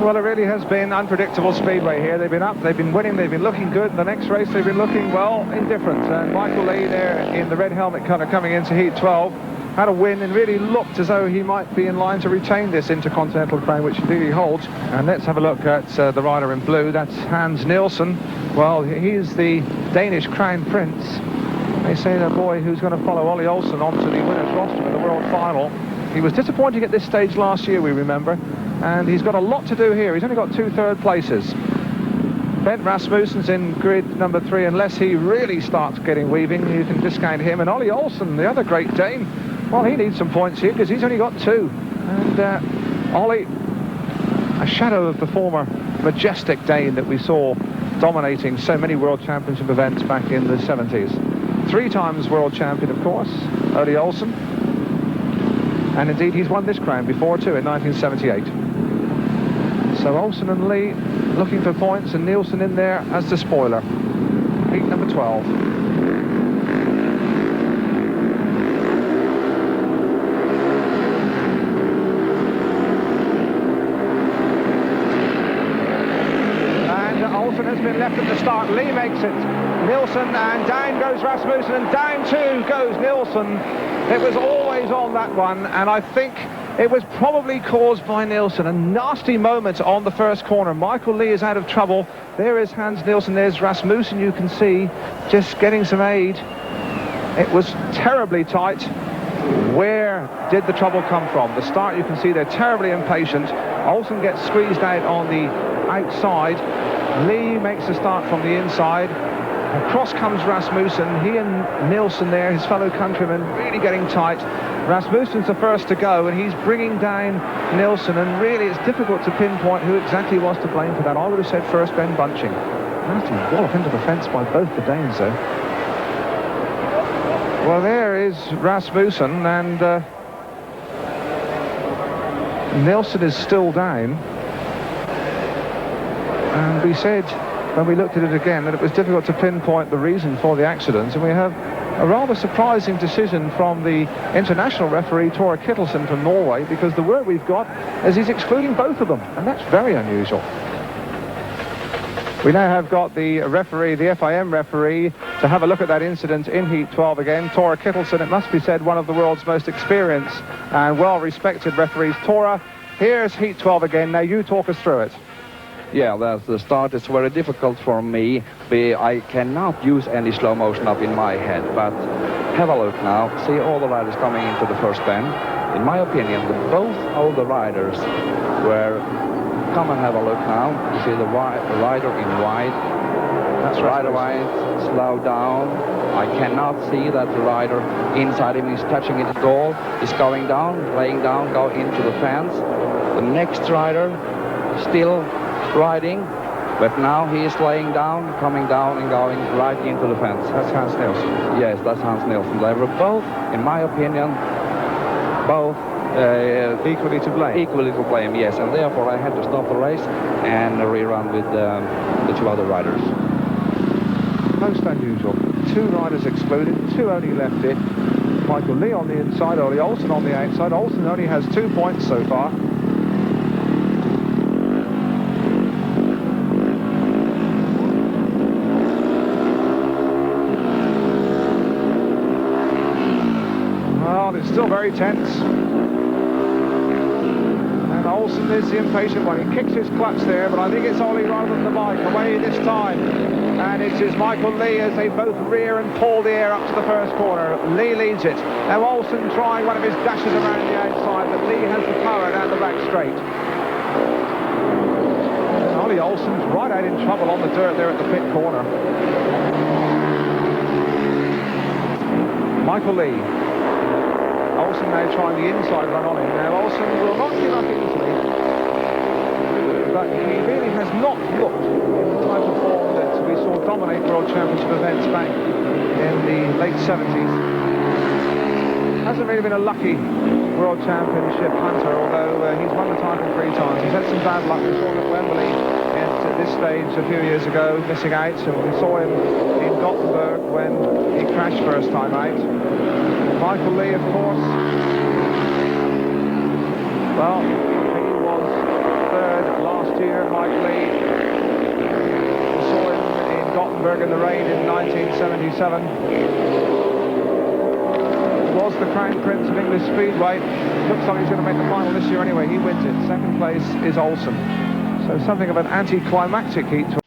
Well, it really has been unpredictable speedway here. They've been up, they've been winning, they've been looking good. The next race they've been looking, well, indifferent. And Michael Lee there in the red helmet kind of coming into heat 12 had a win and really looked as though he might be in line to retain this Intercontinental crown, which indeed he holds. And let's have a look at the rider in blue. That's Hans Nielsen. Well, he's the Danish crown prince. They say the boy who's going to follow Ollie Olsen onto the winner's roster in the world final. He was disappointing at this stage last year, we remember. And he's got a lot to do here. He's only got 2 third places. Bent Rasmussen's in grid number 3. Unless he really starts getting weaving, you can discount him. And Ollie Olsen, the other great Dane, well, he needs some points here because he's only got 2. And Ollie, a shadow of the former majestic Dane that we saw dominating so many World Championship events back in the 70s. 3 times world champion, of course, Ollie Olsen. And indeed, he's won this crown before, too, in 1978. So Olsen and Lee looking for points, and Nielsen in there as the spoiler. Heat number 12. And Olsen has been left at the start. Lee makes it. Nielsen, and down goes Rasmussen, and down too goes Nielsen. It was always on that one, and I think it was probably caused by Nielsen. A nasty moment on the first corner. Michael Lee is out of trouble. There is Hans Nielsen. There's Rasmussen, you can see, just getting some aid. It was terribly tight. Where did the trouble come from? The start, you can see they're terribly impatient. Olsen gets squeezed out on the outside. Lee makes the start from the inside. Across comes Rasmussen. He and Nielsen there, his fellow countrymen, really getting tight. Rasmussen's the first to go, and he's bringing down Nielsen, and really it's difficult to pinpoint who exactly was to blame for that. I would have said first Ben Bunching. Nasty wallop into the fence by both the Danes, though. Well, there is Rasmussen, and Nielsen is still down. And we said, when we looked at it again, that it was difficult to pinpoint the reason for the accident, and we have a rather surprising decision from the international referee Tore Kittelsen from Norway, because the word we've got is he's excluding both of them, and that's very unusual. We now have got the referee, the FIM referee, to have a look at that incident in Heat 12 again. Tore Kittelsen, it must be said, one of the world's most experienced and well-respected referees. Tore, here's Heat 12 again. Now you talk us through it. Yeah, the start is very difficult for me. I cannot use any slow motion up in my head, but have a look now. See all the riders coming into the first bend. In my opinion, both of the riders were... Come and have a look now. You see the rider in white. That's rider white, slow down. I cannot see that the rider inside him is touching it at all. Is going down, laying down, go into the fence. The next rider still riding, but now he is laying down, coming down and going right into the fence. That's Hans Nielsen. Yes, that's Hans Nielsen. They were both, in my opinion, both equally to blame. Equally to blame, yes, and therefore I had to stop the race and rerun with the 2 other riders. Most unusual. 2 riders excluded, 2 only left in. Michael Lee on the inside, Ollie Olsen on the outside. Olsen only has 2 points so far. It's still very tense. And Olsen is the impatient one. He kicks his clutch there, but I think it's Ollie rather than the bike. Away this time. And it is Michael Lee as they both rear and pull the air up to the first corner. Lee leads it. Now Olsen trying one of his dashes around the outside, but Lee has the power down the back straight. And Ollie Olsen's right out in trouble on the dirt there at the pit corner. Michael Lee. Olsen now trying the inside run on him. Now Olsen will not give up easily, but he really has not looked in the type of form that we saw dominate World Championship events back in the late 70s. Hasn't really been a lucky World Championship hunter, although he's won the title 3 times. He's had some bad luck. We saw him at Wembley in at this stage a few years ago, missing out, and we saw him in Gothenburg when he crashed first time out. Michael Lee, of course, well, he was third last year, Mike Lee. We saw him in Gothenburg in the rain in 1977. Was the Crown Prince of English Speedway. Looks like he's going to make the final this year anyway. He wins it. Second place is Olsen. So something of an anticlimactic heat.